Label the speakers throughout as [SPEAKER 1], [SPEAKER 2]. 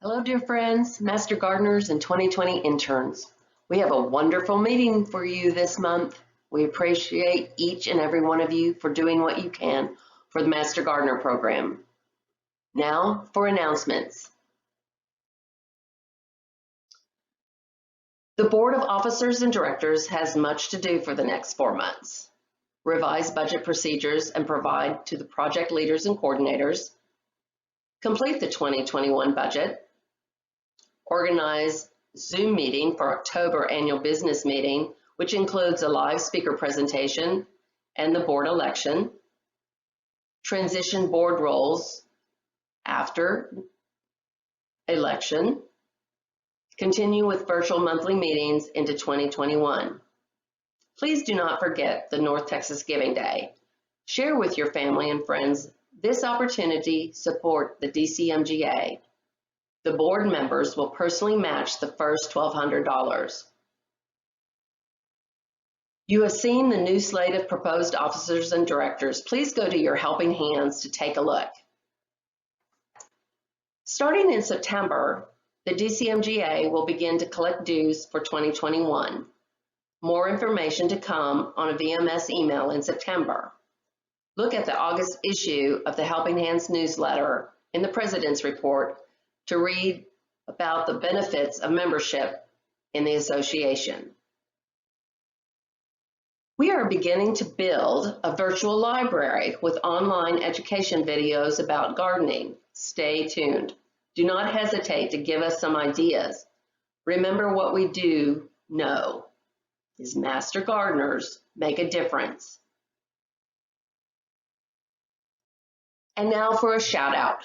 [SPEAKER 1] Hello, dear friends, Master Gardeners and 2020 interns. We have a wonderful meeting for you this month. We appreciate each and every one of you for doing what you can for the Master Gardener program. Now for announcements. The Board of Officers and Directors has much to do for the next 4 months. Revise budget procedures and provide to the project leaders and coordinators. Complete the 2021 budget. Organize Zoom meeting for October annual business meeting, which includes a live speaker presentation and the board election. Transition board roles after election. Continue with virtual monthly meetings into 2021. Please do not forget the North Texas Giving Day. Share with your family and friends this opportunity. Support the DCMGA. The board members will personally match the first $1,200. You have seen the new slate of proposed officers and directors. Please go to your helping hands to take a look. Starting in September, the DCMGA will begin to collect dues for 2021. More information to come on a VMS email in September. Look at the August issue of the Helping Hands newsletter in the President's Report to read about the benefits of membership in the association. We are beginning to build a virtual library with online education videos about gardening. Stay tuned. Do not hesitate to give us some ideas. Remember, what we do know is Master Gardeners make a difference. And now for a shout out.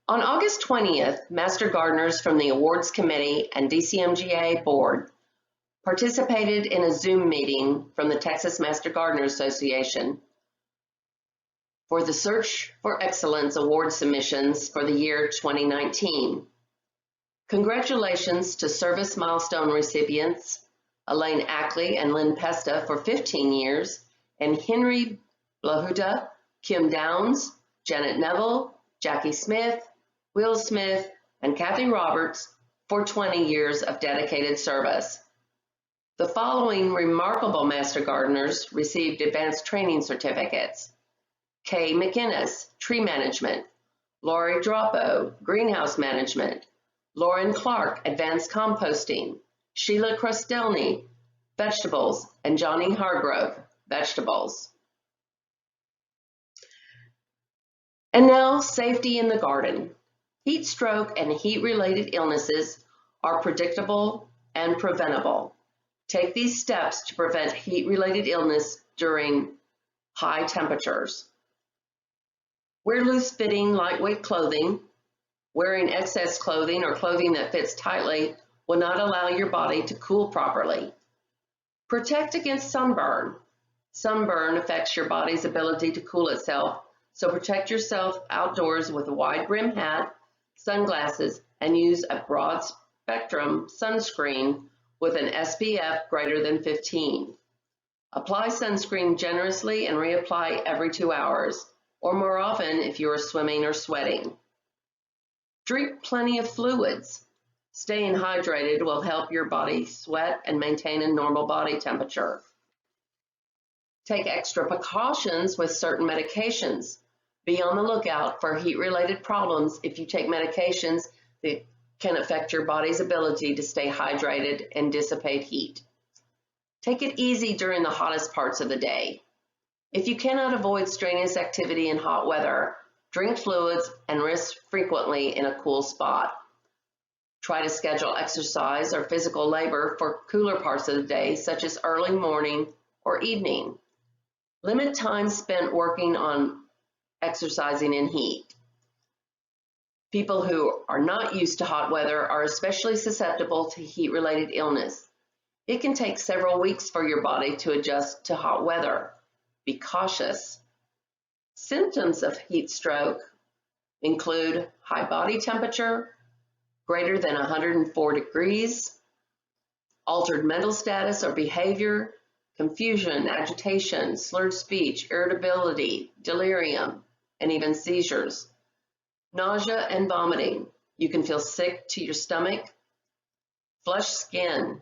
[SPEAKER 1] On August 20th, Master Gardeners from the Awards Committee and DCMGA Board participated in a Zoom meeting from the Texas Master Gardener Association for the Search for Excellence Award submissions for the year 2019. Congratulations to service milestone recipients Elaine Ackley and Lynn Pesta for 15 years, and Henry Blahuta, Kim Downs, Janet Neville, Jackie Smith, Will Smith, and Kathy Roberts for 20 years of dedicated service. The following remarkable Master Gardeners received advanced training certificates: Kay McInnes, Tree Management; Lori Droppo, Greenhouse Management; Lauren Clark, Advanced Composting; Sheila Crostelny, Vegetables; and Johnny Hargrove, Vegetables. And now, safety in the garden. Heat stroke and heat-related illnesses are predictable and preventable. Take these steps to prevent heat-related illness during high temperatures. Wear loose-fitting, lightweight clothing. Wearing excess clothing or clothing that fits tightly will not allow your body to cool properly. Protect against sunburn. Sunburn affects your body's ability to cool itself, so protect yourself outdoors with a wide brim hat, sunglasses, and use a broad spectrum sunscreen with an SPF greater than 15. Apply sunscreen generously and reapply every 2 hours, or more often if you are swimming or sweating. Drink plenty of fluids. Staying hydrated will help your body sweat and maintain a normal body temperature. Take extra precautions with certain medications. Be on the lookout for heat-related problems if you take medications that can affect your body's ability to stay hydrated and dissipate heat. Take it easy during the hottest parts of the day. If you cannot avoid strenuous activity in hot weather, drink fluids and rest frequently in a cool spot. Try to schedule exercise or physical labor for cooler parts of the day, such as early morning or evening. Limit time spent working on exercising in heat. People who are not used to hot weather are especially susceptible to heat-related illness. It can take several weeks for your body to adjust to hot weather. Be cautious. Symptoms of heat stroke include high body temperature, greater than 104 degrees, altered mental status or behavior, confusion, agitation, slurred speech, irritability, delirium, and even seizures. nausea and vomiting, You can feel sick to your stomach. Flushed skin.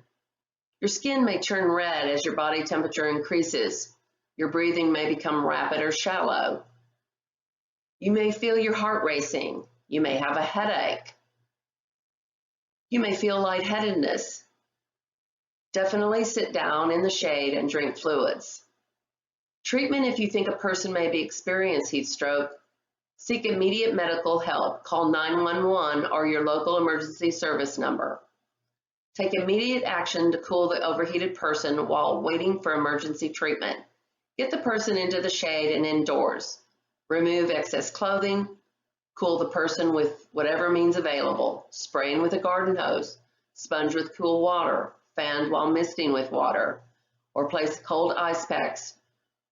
[SPEAKER 1] Your skin may turn red as your body temperature increases. Your breathing may become rapid or shallow. You may feel your heart racing. You may have a headache. You may feel lightheadedness. Definitely sit down in the shade and drink fluids. Treatment: if you think a person may be experiencing heat stroke, seek immediate medical help. Call 911 or your local emergency service number. Take immediate action to cool the overheated person while waiting for emergency treatment. Get the person into the shade and indoors. Remove excess clothing. Cool the person with whatever means available. Spraying with a garden hose. Sponge with cool water. Fan while misting with water. Or place cold ice packs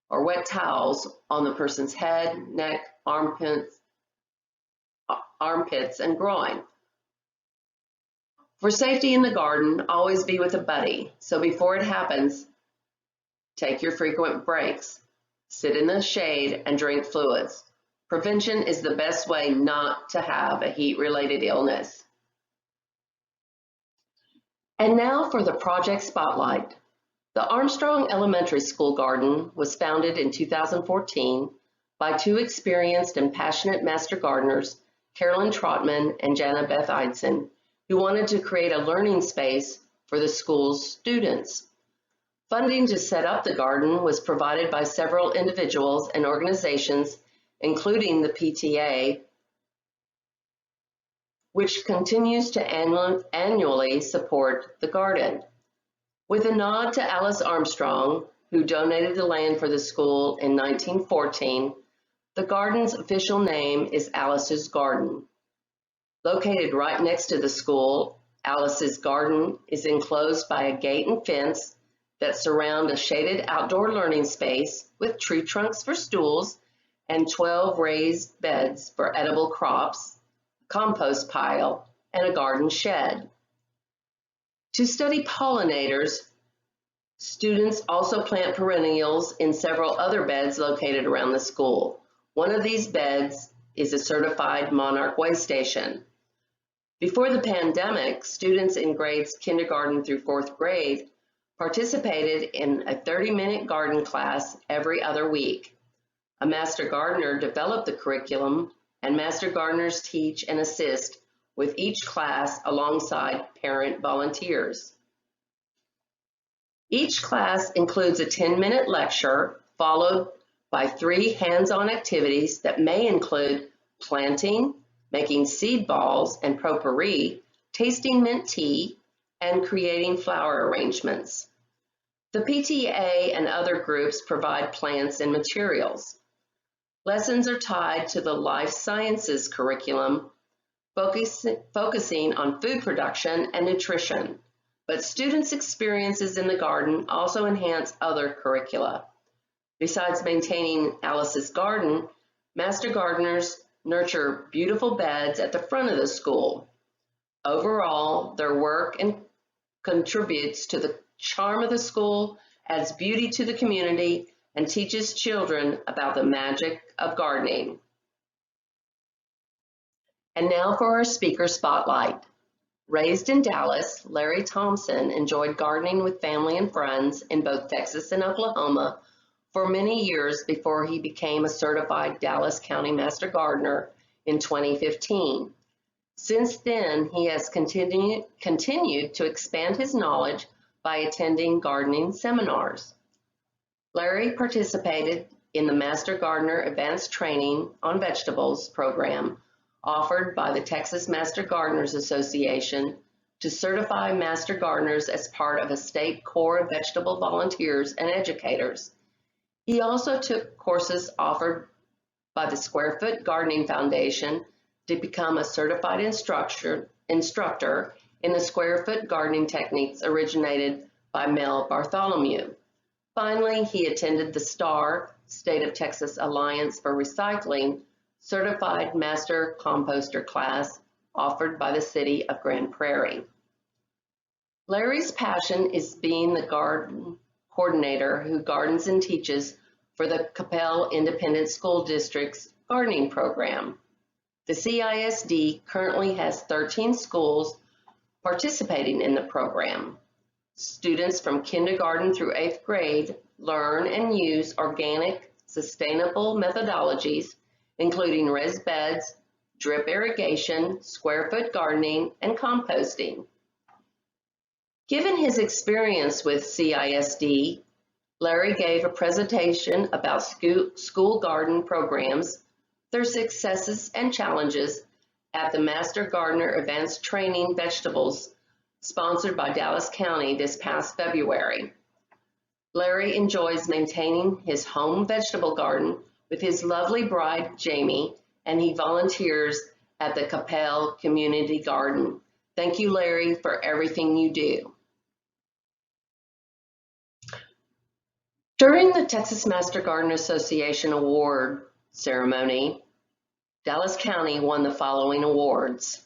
[SPEAKER 1] or wet towels on the person's head, neck, armpits, and groin. For safety in the garden, always be with a buddy. So before it happens, take your frequent breaks. Sit in the shade and drink fluids. Prevention is the best way not to have a heat-related illness. And now for the project spotlight. The Armstrong Elementary School Garden was founded in 2014 by two experienced and passionate master gardeners, Carolyn Trotman and Jana Beth Eidson, who wanted to create a learning space for the school's students. Funding to set up the garden was provided by several individuals and organizations, including the PTA, which continues to annually support the garden. With a nod to Alice Armstrong, who donated the land for the school in 1914, the garden's official name is Alice's Garden. Located right next to the school, Alice's Garden is enclosed by a gate and fence that surround a shaded outdoor learning space with tree trunks for stools and 12 raised beds for edible crops, a compost pile, and a garden shed. To study pollinators, students also plant perennials in several other beds located around the school. One of these beds is a certified monarch way station. Before the pandemic, students in grades kindergarten through 4th grade participated in a 30-minute garden class every other week. A master gardener developed the curriculum, and master gardeners teach and assist with each class alongside parent volunteers. Each class includes a 10-minute lecture followed by 3 hands-on activities that may include planting, making seed balls and potpourri, tasting mint tea, and creating flower arrangements. The PTA and other groups provide plants and materials. Lessons are tied to the life sciences curriculum, focusing on food production and nutrition, but students' experiences in the garden also enhance other curricula. Besides maintaining Alice's Garden, master gardeners nurture beautiful beds at the front of the school. Overall, their work contributes to the charm of the school, adds beauty to the community, and teaches children about the magic of gardening. And now for our speaker spotlight. Raised in Dallas, Larry Thompson enjoyed gardening with family and friends in both Texas and Oklahoma for many years before he became a certified Dallas County Master Gardener in 2015. Since then, he has continued to expand his knowledge by attending gardening seminars. Larry participated in the Master Gardener Advanced Training on Vegetables program offered by the Texas Master Gardeners Association to certify master gardeners as part of a state corps of vegetable volunteers and educators. He also took courses offered by the Square Foot Gardening Foundation to become a certified instructor in the Square Foot gardening techniques originated by Mel Bartholomew. Finally, he attended the STAR, State of Texas Alliance for Recycling, Certified Master Composter class offered by the city of Grand Prairie. Larry's passion is being the garden coordinator who gardens and teaches for the Capel Independent School District's gardening program. The CISD currently has 13 schools participating in the program. Students from kindergarten through 8th grade learn and use organic, sustainable methodologies, including raised beds, drip irrigation, square foot gardening, and composting. Given his experience with CISD, Larry gave a presentation about school garden programs, their successes and challenges at the Master Gardener Advanced Training Vegetables sponsored by Dallas County this past February. Larry enjoys maintaining his home vegetable garden with his lovely bride, Jamie, and he volunteers at the Capel Community Garden. Thank you, Larry, for everything you do. During the Texas Master Garden Association Award ceremony, Dallas County won the following awards.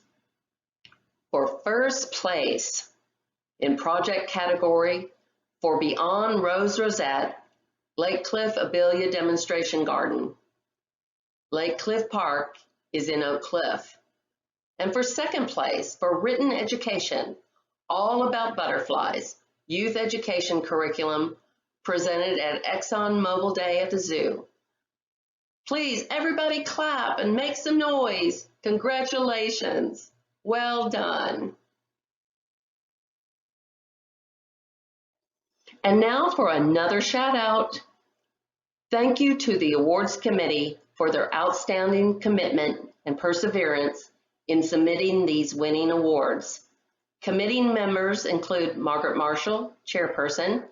[SPEAKER 1] For first place in project category for Beyond Rose Rosette, Lake Cliff Abelia Demonstration Garden. Lake Cliff Park is in Oak Cliff. And for second place for written education, all about butterflies, youth education curriculum presented at Exxon Mobil Day at the zoo. Please, everybody clap and make some noise. Congratulations. Well done. And now for another shout out. Thank you to the awards committee for their outstanding commitment and perseverance in submitting these winning awards. Committee members include Margaret Marshall, Chairperson,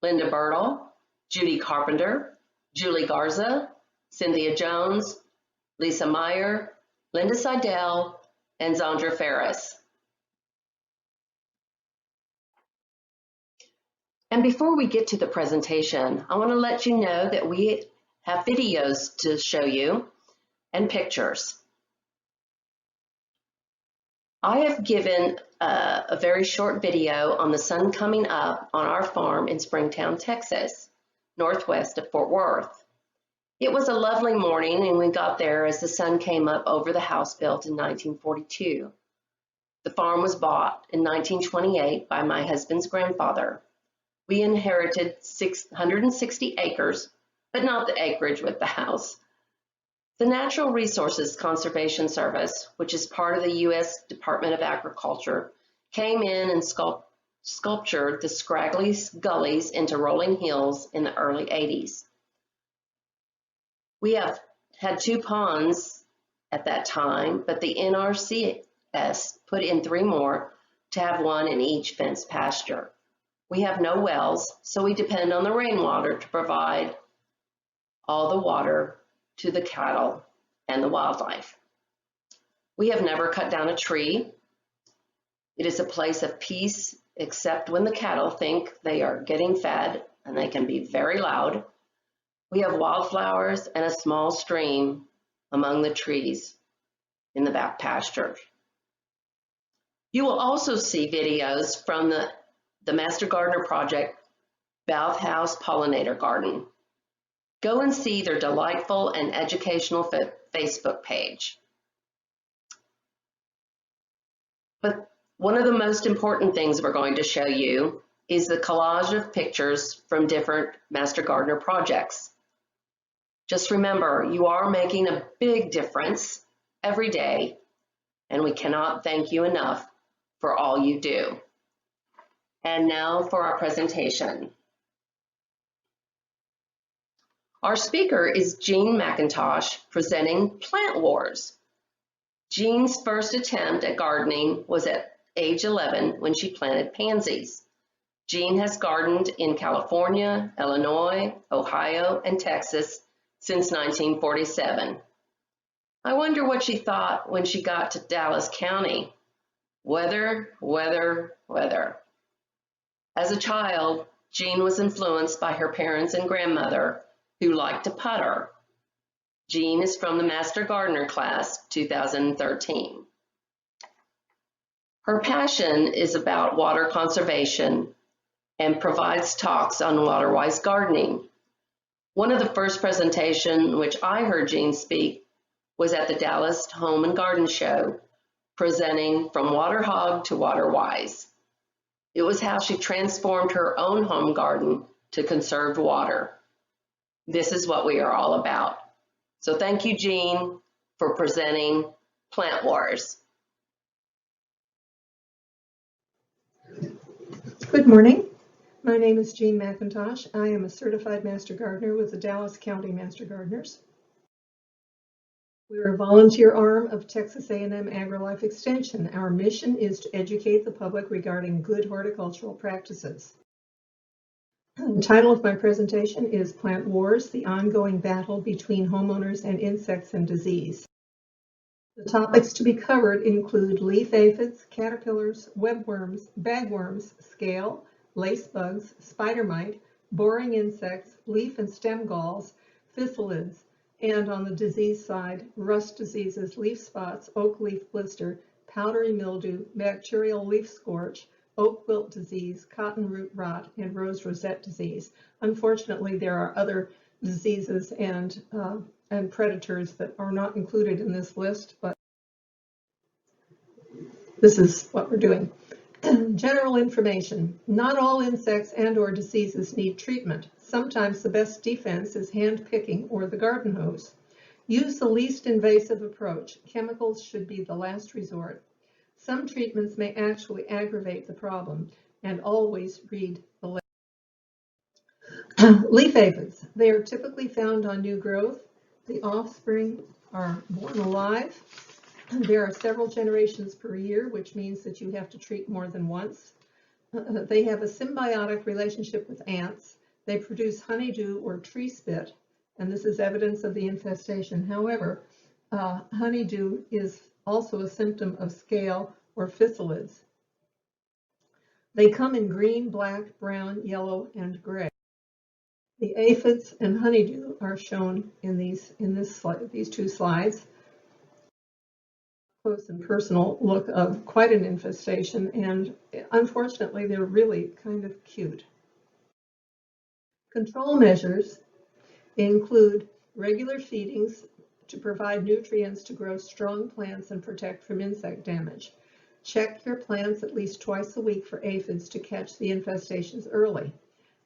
[SPEAKER 1] Linda Bertle, Judy Carpenter, Julie Garza, Cynthia Jones, Lisa Meyer, Linda Seidel, and Zandra Ferris. And before we get to the presentation, I want to let you know that we have videos to show you and pictures. I have given a very short video on the sun coming up on our farm in Springtown, Texas, northwest of Fort Worth. It was a lovely morning and we got there as the sun came up over the house built in 1942. The farm was bought in 1928 by my husband's grandfather. We inherited 660 acres, but not the acreage with the house. The Natural Resources Conservation Service, which is part of the U.S. Department of Agriculture, came in and sculptured the scraggly gullies into rolling hills in the early 80s. We have had 2 ponds at that time, but the NRCS put in 3 more to have 1 in each fenced pasture. We have no wells, so we depend on the rainwater to provide all the water to the cattle and the wildlife. We have never cut down a tree. It is a place of peace, except when the cattle think they are getting fed, and they can be very loud. We have wildflowers and a small stream among the trees in the back pasture. You will also see videos from the Master Gardener Project Bathhouse Pollinator Garden. Go and see their delightful and educational Facebook page. But one of the most important things we're going to show you is the collage of pictures from different Master Gardener projects. Just remember, you are making a big difference every day, and we cannot thank you enough for all you do. And now for our presentation. Our speaker is Jean McIntosh presenting Plant Wars. Jean's first attempt at gardening was at age 11 when she planted pansies. Jean has gardened in California, Illinois, Ohio, and Texas since 1947. I wonder what she thought when she got to Dallas County. Weather, weather, weather. As a child, Jean was influenced by her parents and grandmother, who liked to putter. Jean is from the Master Gardener class 2013. Her passion is about water conservation and provides talks on water-wise gardening. One of the first presentations which I heard Jean speak was at the Dallas Home and Garden Show, presenting From Water Hog to Water Wise. It was how she transformed her own home garden to conserved water. This is what we are all about. So thank you, Jean, for presenting Plant Wars.
[SPEAKER 2] Good morning. My name is Jean McIntosh. I am a certified Master Gardener with the Dallas County Master Gardeners. We are a volunteer arm of Texas A&M AgriLife Extension. Our mission is to educate the public regarding good horticultural practices. The title of my presentation is Plant Wars, the ongoing battle between homeowners and insects and disease. The topics to be covered include leaf aphids, caterpillars, webworms, bagworms, scale, lacebugs, spider mite, boring insects, leaf and stem galls, physalids, and on the disease side, rust diseases, leaf spots, oak leaf blister, powdery mildew, bacterial leaf scorch, oak wilt disease, cotton root rot, and rosette disease. Unfortunately, there are other diseases and predators that are not included in this list, but this is what we're doing. General information. Not all insects and/or diseases need treatment. Sometimes the best defense is hand picking or the garden hose. Use the least invasive approach. Chemicals should be the last resort. Some treatments may actually aggravate the problem, and always read the label. Leaf aphids. They are typically found on new growth. The offspring are born alive. There are several generations per year, which means that you have to treat more than once. They have a symbiotic relationship with ants. They produce honeydew or tree spit, and this is evidence of the infestation. However, honeydew is also a symptom of scale or physalids. They come in green, black, brown, yellow, and gray. The aphids and honeydew are shown in these two slides. Close and personal look of quite an infestation, and unfortunately they're really kind of cute. Control measures include regular feedings to provide nutrients to grow strong plants and protect from insect damage. Check your plants at least twice a week for aphids to catch the infestations early.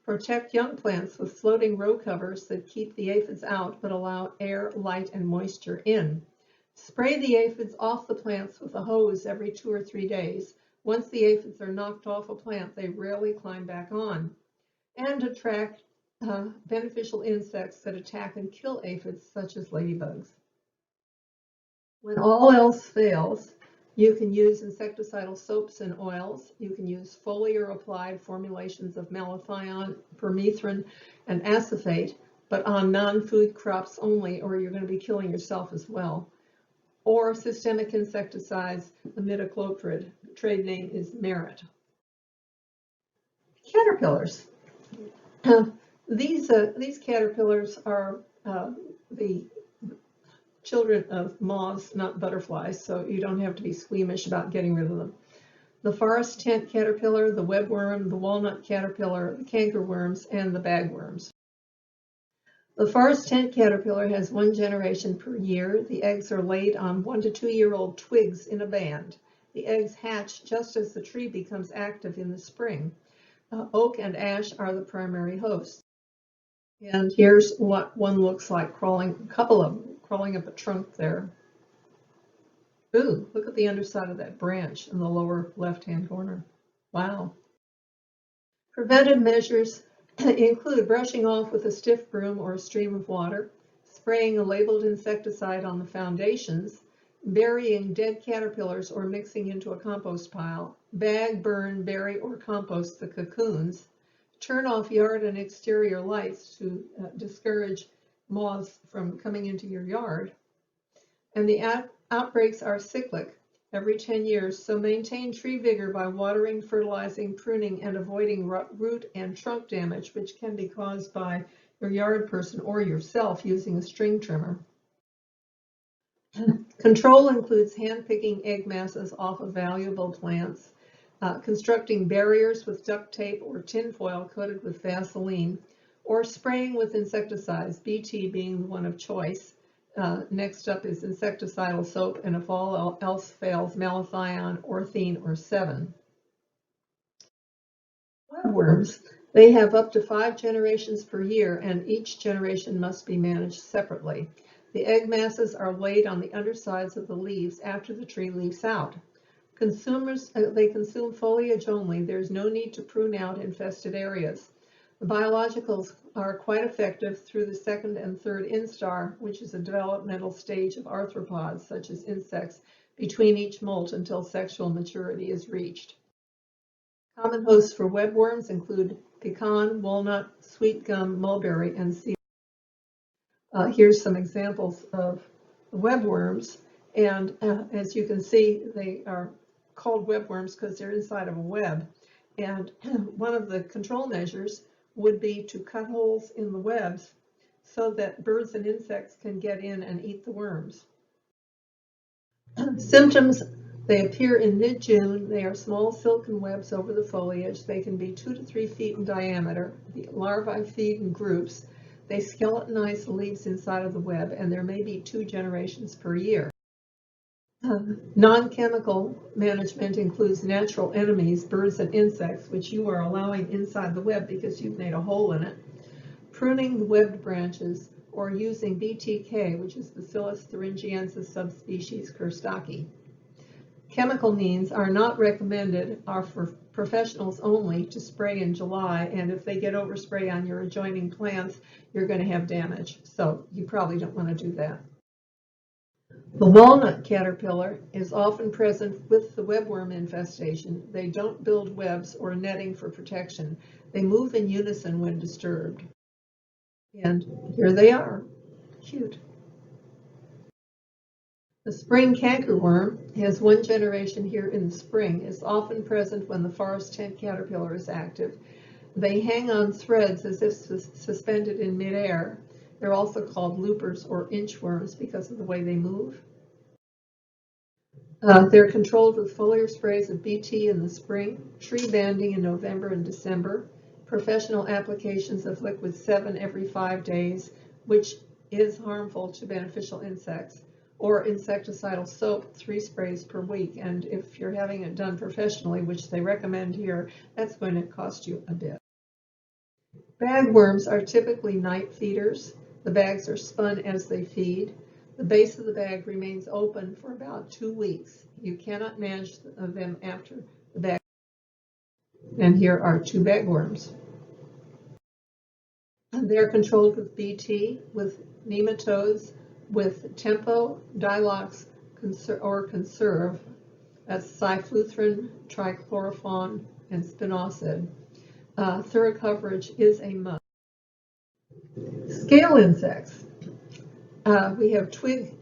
[SPEAKER 2] Protect young plants with floating row covers that keep the aphids out but allow air, light, and moisture in. Spray the aphids off the plants with a hose every 2 or 3 days. Once the aphids are knocked off a plant, they rarely climb back on. And attract beneficial insects that attack and kill aphids, such as ladybugs. When all else fails, you can use insecticidal soaps and oils. You can use foliar-applied formulations of malathion, permethrin, and acephate, but on non-food crops only, or you're going to be killing yourself as well. Or systemic insecticides, imidacloprid. The trade name is Merit. Caterpillars. These caterpillars are the children of moths, not butterflies, so you don't have to be squeamish about getting rid of them. The forest tent caterpillar, the webworm, the walnut caterpillar, the cankerworms, and the bagworms. The forest tent caterpillar has 1 generation per year. The eggs are laid on 1 to 2-year-old twigs in a band. The eggs hatch just as the tree becomes active in the spring. Oak and ash are the primary hosts. And here's what one looks like crawling, a couple of them crawling up a trunk there. Ooh, look at the underside of that branch in the lower left-hand corner. Wow. Preventive measures include brushing off with a stiff broom or a stream of water, spraying a labeled insecticide on the foundations, burying dead caterpillars or mixing into a compost pile, bag, burn, bury, or compost the cocoons, turn off yard and exterior lights to discourage moths from coming into your yard. And the outbreaks are cyclic every 10 years, so maintain tree vigor by watering, fertilizing, pruning, and avoiding root and trunk damage, which can be caused by your yard person or yourself using a string trimmer. Control includes hand-picking egg masses off of valuable plants, constructing barriers with duct tape or tinfoil coated with Vaseline, or spraying with insecticides, BT being the one of choice, Next up is insecticidal soap, and if all else fails, malathion, orthene, or 7. Webworms, they have up to 5 generations per year, and each generation must be managed separately. The egg masses are laid on the undersides of the leaves after the tree leaves out. Consumers, they consume foliage only. There's no need to prune out infested areas. The biologicals are quite effective through the 2nd and 3rd instar, which is a developmental stage of arthropods, such as insects, between each molt until sexual maturity is reached. Common hosts for webworms include pecan, walnut, sweet gum, mulberry, and sea. Here's some examples of webworms, and as you can see, they are called webworms because they're inside of a web. And one of the control measures would be to cut holes in the webs so that birds and insects can get in and eat the worms. Symptoms: they appear in mid-June. They are small silken webs over the foliage. They can be 2 to 3 feet in diameter. The larvae feed in groups. They skeletonize the leaves inside of the web, and there may be 2 generations per year. Non-chemical management includes natural enemies, birds and insects, which you are allowing inside the web because you've made a hole in it. Pruning the webbed branches, or using BTK, which is Bacillus thuringiensis subspecies Kerstaki. Chemical means are not recommended, are for professionals only to spray in July, and if they get overspray on your adjoining plants, you're going to have damage. So you probably don't want to do that. The walnut caterpillar is often present with the webworm infestation. They don't build webs or netting for protection. They move in unison when disturbed. And here they are, cute. The spring cankerworm has 1 generation here in the spring, is often present when the forest tent caterpillar is active. They hang on threads as if suspended in midair. They're also called loopers or inchworms because of the way they move. They're controlled with foliar sprays of BT in the spring, tree banding in November and December, professional applications of liquid 7 every 5 days, which is harmful to beneficial insects, or insecticidal soap 3 sprays per week. And if you're having it done professionally, which they recommend here, that's going to cost you a bit. Bagworms are typically night feeders. The bags are spun as they feed. The base of the bag remains open for about 2 weeks. You cannot manage them after the bag. And here are 2 bagworms. They're controlled with BT, with nematodes, with Tempo, Dilox, or Conserve. That's cyfluthrin, trichlorophon, and spinosad. Thorough coverage is a must. Scale insects. We have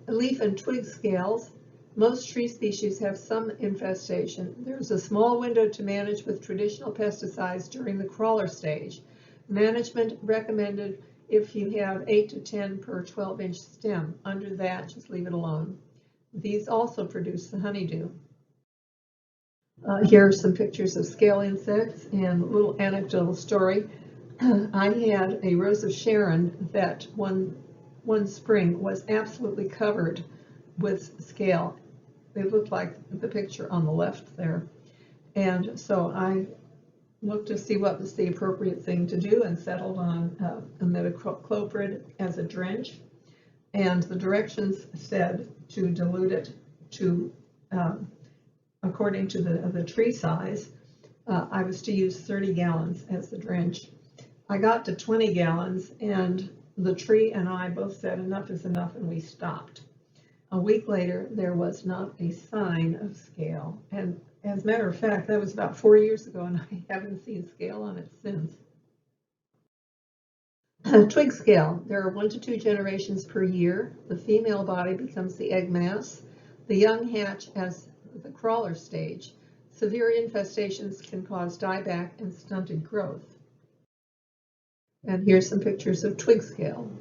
[SPEAKER 2] leaf and twig scales. Most tree species have some infestation. There's a small window to manage with traditional pesticides during the crawler stage. Management recommended if you have 8 to 10 per 12-inch stem. Under that, just leave it alone. These also produce the honeydew. Here are some pictures of scale insects and a little anecdotal story. I had a Rose of Sharon that one spring was absolutely covered with scale. It looked like the picture on the left there. And so I looked to see what was the appropriate thing to do and settled on imidacloprid as a drench. And the directions said to dilute it to, according to the tree size, I was to use 30 gallons as the drench. I got to 20 gallons and the tree and I both said enough is enough, and we stopped. A week later, there was not a sign of scale. And as a matter of fact, that was about 4 years ago, and I haven't seen scale on it since. Twig scale. There are 1 to 2 generations per year. The female body becomes the egg mass. The young hatch as the crawler stage. Severe infestations can cause dieback and stunted growth. And here's some pictures of twig scale.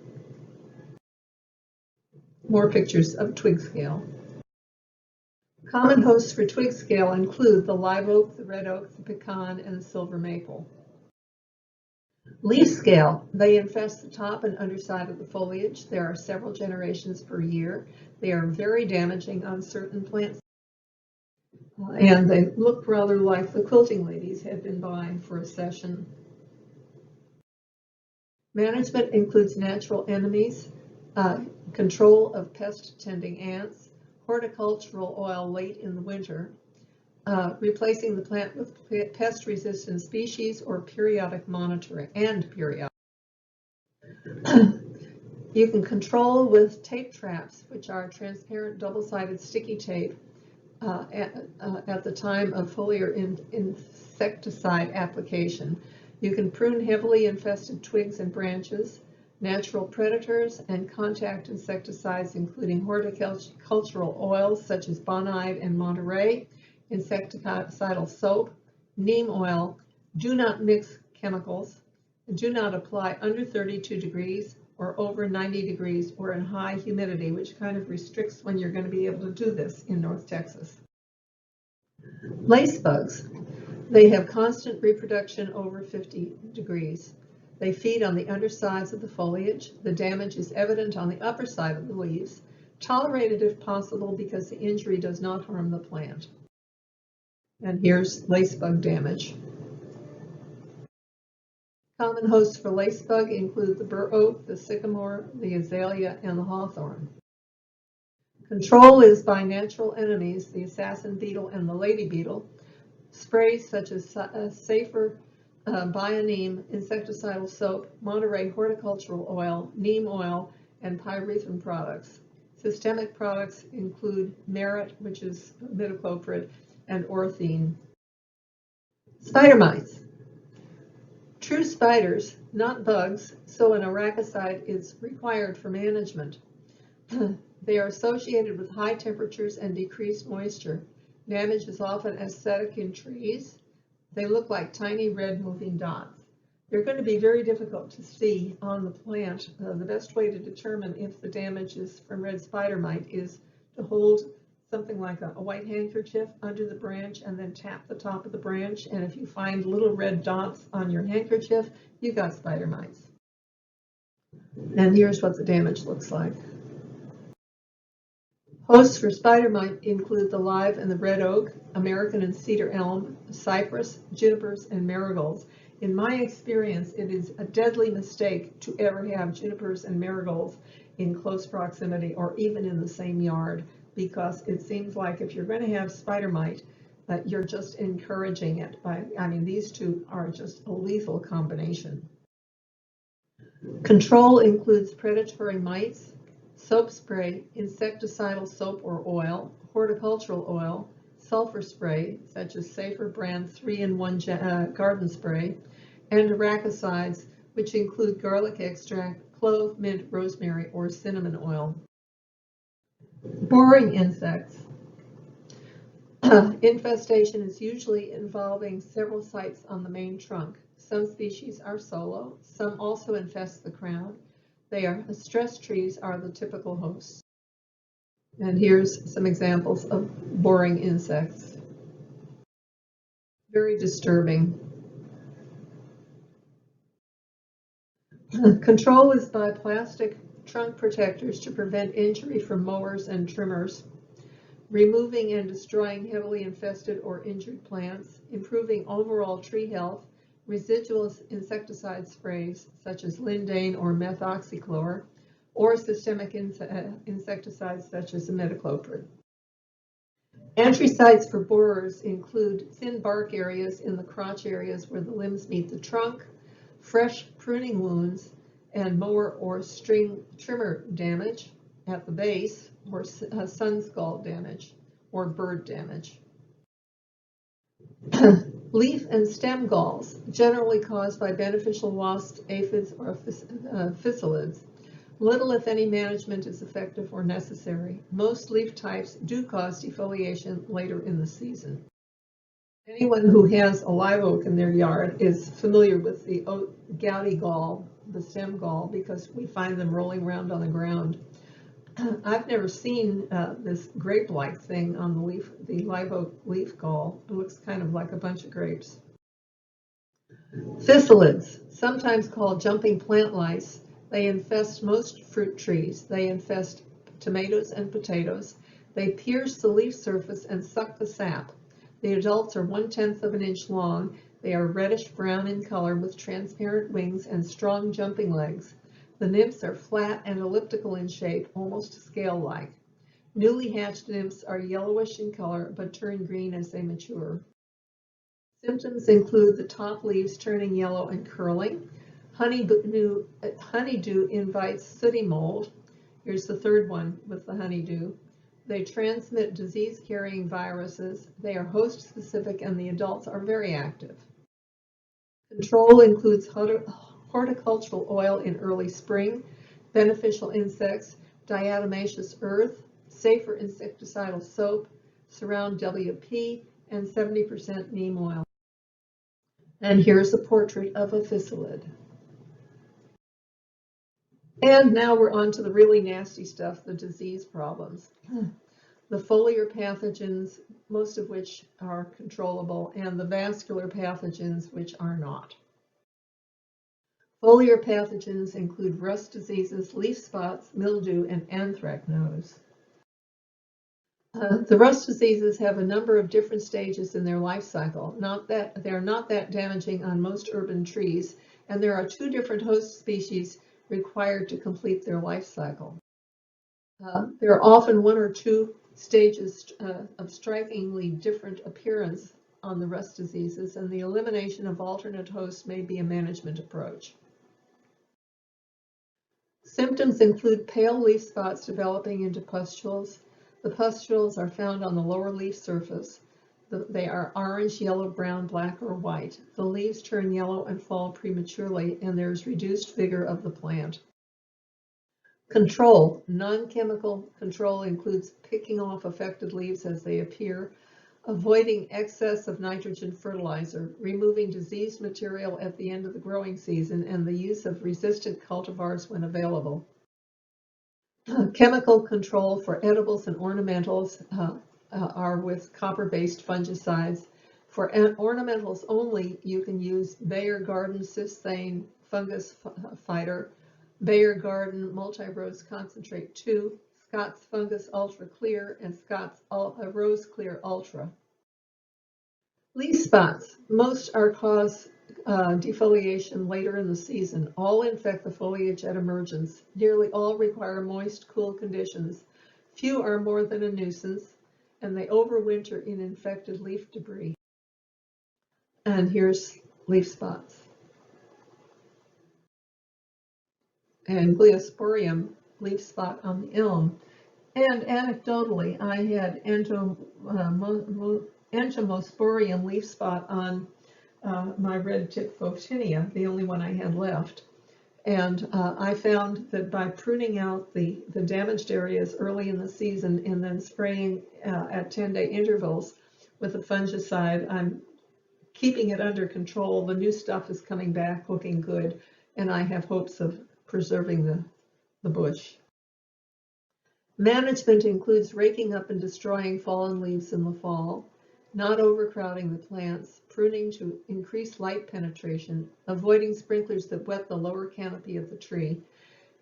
[SPEAKER 2] More pictures of twig scale. Common hosts for twig scale include the live oak, the red oak, the pecan, and the silver maple. Leaf scale. They infest the top and underside of the foliage. There are several generations per year. They are very damaging on certain plants. And they look rather like the quilting ladies had been by for a session. Management includes natural enemies, control of pest-tending ants, horticultural oil late in the winter, replacing the plant with pest-resistant species, or periodic monitoring and periodic. You can control with tape traps, which are transparent double-sided sticky tape at the time of foliar insecticide application. You can prune heavily infested twigs and branches, natural predators, and contact insecticides, including horticultural oils such as Bonide and Monterey, insecticidal soap, neem oil. Do not mix chemicals. Do not apply under 32 degrees or over 90 degrees or in high humidity, which kind of restricts when you're going to be able to do this in North Texas. Lacebugs. They have constant reproduction over 50 degrees. They feed on the undersides of the foliage. The damage is evident on the upper side of the leaves, tolerated if possible because the injury does not harm the plant. And here's lacebug damage. Common hosts for lacebug include the bur oak, the sycamore, the azalea, and the hawthorn. Control is by natural enemies, the assassin beetle and the lady beetle. Sprays such as Safer Bioneem insecticidal soap, Monterey horticultural oil, neem oil, and pyrethrin products. Systemic products include Merit, which is imidacloprid, and orthene. Spider mites. True spiders, not bugs, so an arachnicide is required for management. They are associated with high temperatures and decreased moisture. Damage is often aesthetic in trees. They look like tiny red moving dots. They're going to be very difficult to see on the plant. The best way to determine if the damage is from red spider mite is to hold something like a white handkerchief under the branch and then tap the top of the branch. And if you find little red dots on your handkerchief, you've got spider mites. And here's what the damage looks like. Hosts for spider mite include the live and the red oak, American and cedar elm, cypress, junipers, and marigolds. In my experience, it is a deadly mistake to ever have junipers and marigolds in close proximity or even in the same yard, because it seems like if you're going to have spider mite, you're just encouraging it. These two are just a lethal combination. Control includes predatory mites, soap spray, insecticidal soap or oil, horticultural oil, sulfur spray, such as Safer brand 3-in-1 garden spray, and arachicides, which include garlic extract, clove, mint, rosemary, or cinnamon oil. Boring insects. Infestation is usually involving several sites on the main trunk. Some species are solo, some also infest the crown. Stress trees are the typical hosts. And here's some examples of boring insects. Very disturbing. Control is by plastic trunk protectors to prevent injury from mowers and trimmers, removing and destroying heavily infested or injured plants, improving overall tree health, residual insecticide sprays such as lindane or methoxychlor, or systemic insecticides such as imidacloprid. Entry sites for borers include thin bark areas in the crotch areas where the limbs meet the trunk, fresh pruning wounds, and mower or string trimmer damage at the base, or sun skull damage, or bird damage. Leaf and stem galls, generally caused by beneficial wasps, aphids, or physalids. Little, if any, management is effective or necessary. Most leaf types do cause defoliation later in the season. Anyone who has a live oak in their yard is familiar with the gouty gall, the stem gall, because we find them rolling around on the ground. I've never seen this grape-like thing on the live oak leaf gall. It looks kind of like a bunch of grapes. Physalids, sometimes called jumping plant lice, they infest most fruit trees. They infest tomatoes and potatoes. They pierce the leaf surface and suck the sap. The adults are 1/10 of an inch long. They are reddish brown in color with transparent wings and strong jumping legs. The nymphs are flat and elliptical in shape, almost scale-like. Newly hatched nymphs are yellowish in color but turn green as they mature. Symptoms include the top leaves turning yellow and curling. Honeydew invites sooty mold. Here's the third one with the honeydew. They transmit disease-carrying viruses. They are host-specific and the adults are very active. Control includes horticultural oil in early spring, beneficial insects, diatomaceous earth, safer insecticidal soap, surround WP, and 70% neem oil. And here's a portrait of a physalid. And now we're on to the really nasty stuff, the disease problems. The foliar pathogens, most of which are controllable, and the vascular pathogens, which are not. Foliar pathogens include rust diseases, leaf spots, mildew, and anthracnose. The rust diseases have a number of different stages in their life cycle. They're not that damaging on most urban trees, and there are 2 different host species required to complete their life cycle. There are often 1 or 2 stages of strikingly different appearance on the rust diseases, and the elimination of alternate hosts may be a management approach. Symptoms include pale leaf spots developing into pustules. The pustules are found on the lower leaf surface. They are orange, yellow, brown, black, or white. The leaves turn yellow and fall prematurely, and there is reduced vigor of the plant. Control. Non-chemical control includes picking off affected leaves as they appear, avoiding excess of nitrogen fertilizer, removing diseased material at the end of the growing season, and the use of resistant cultivars when available. Chemical control for edibles and ornamentals are with copper-based fungicides. For ornamentals only, you can use Bayer Garden Cysteine Fungus Fighter, Bayer Garden Multi-Rose Concentrate 2, Scott's Fungus Ultra Clear, and Scott's Rose Clear Ultra. Leaf spots. Most are cause defoliation later in the season. All infect the foliage at emergence. Nearly all require moist, cool conditions. Few are more than a nuisance, and they overwinter in infected leaf debris. And here's leaf spots. And Gleosporium leaf spot on the elm. And anecdotally, I had Entomosporium leaf spot on my red tip Photinia, the only one I had left. And I found that by pruning out the damaged areas early in the season and then spraying at 10-day intervals with a fungicide, I'm keeping it under control. The new stuff is coming back looking good, and I have hopes of preserving the bush. Management includes raking up and destroying fallen leaves in the fall, not overcrowding the plants, pruning to increase light penetration, avoiding sprinklers that wet the lower canopy of the tree,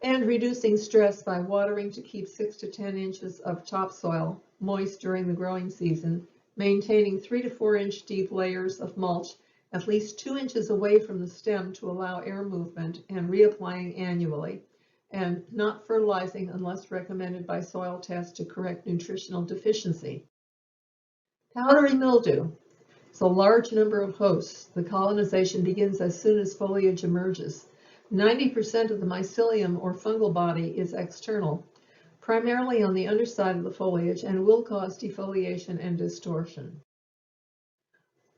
[SPEAKER 2] and reducing stress by watering to keep 6 to 10 inches of topsoil moist during the growing season, maintaining 3 to 4 inch deep layers of mulch at least 2 inches away from the stem to allow air movement, and reapplying annually, and not fertilizing unless recommended by soil tests to correct nutritional deficiency. Powdery mildew. It's a large number of hosts. The colonization begins as soon as foliage emerges. 90% of the mycelium or fungal body is external, primarily on the underside of the foliage, and will cause defoliation and distortion.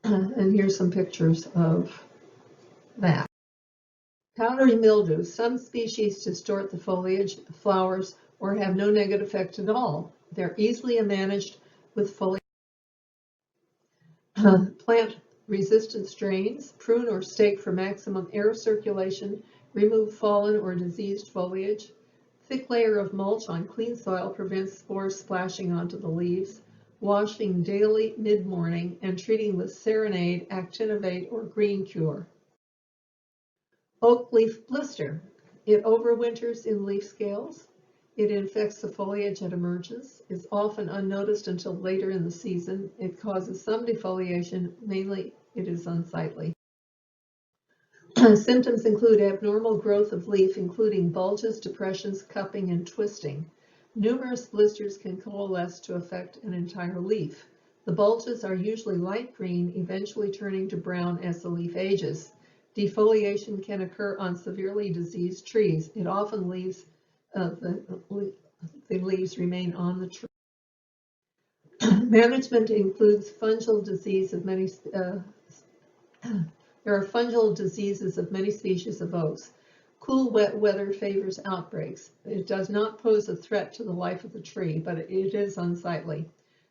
[SPEAKER 2] And here's some pictures of that. Powdery mildew. Some species distort the foliage, flowers, or have no negative effect at all. They're easily managed with foliage. Plant resistant strains. Prune or stake for maximum air circulation. Remove fallen or diseased foliage. Thick layer of mulch on clean soil prevents spores splashing onto the leaves. Washing daily mid-morning and treating with Serenade, Actinovate, or Green Cure. Oak leaf blister. It overwinters in leaf scales. It infects the foliage and emerges. It's often unnoticed until later in the season. It causes some defoliation, mainly it is unsightly. Symptoms include abnormal growth of leaf, including bulges, depressions, cupping, and twisting. Numerous blisters can coalesce to affect an entire leaf. The bulges are usually light green, eventually turning to brown as the leaf ages. Defoliation can occur on severely diseased trees. It often leaves the leaves remain on the tree. Management includes fungal disease of many. There are fungal diseases of many species of oaks. Cool, wet weather favors outbreaks. It does not pose a threat to the life of the tree, but it is unsightly.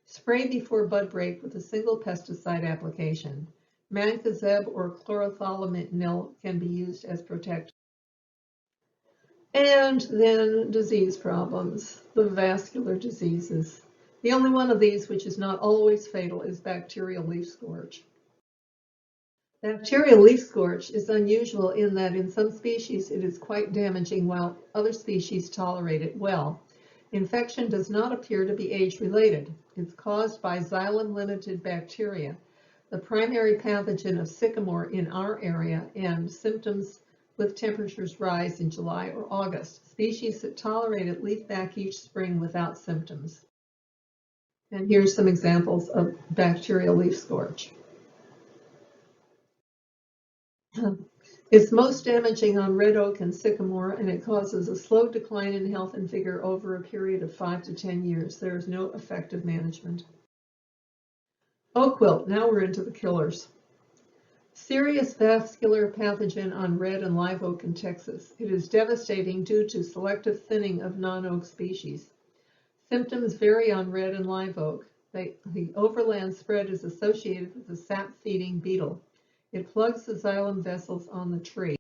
[SPEAKER 2] Spray before bud break with a single pesticide application. Mancozeb or chlorothalonil can be used as protectant. And then disease problems, the vascular diseases. The only one of these which is not always fatal is bacterial leaf scorch. Bacterial leaf scorch is unusual in that in some species it is quite damaging while other species tolerate it well. Infection does not appear to be age-related. It's caused by xylem-limited bacteria, the primary pathogen of sycamore in our area, and symptoms with temperatures rise in July or August. Species that tolerate it leaf back each spring without symptoms. And here's some examples of bacterial leaf scorch. It's most damaging on red oak and sycamore, and it causes a slow decline in health and vigor over a period of 5 to 10 years. There is no effective management. Oak wilt, now we're into the killers. Serious vascular pathogen on red and live oak in Texas. It is devastating due to selective thinning of non-oak species. Symptoms vary on red and live oak. The overland spread is associated with the sap-feeding beetle. It plugs the xylem vessels on the tree.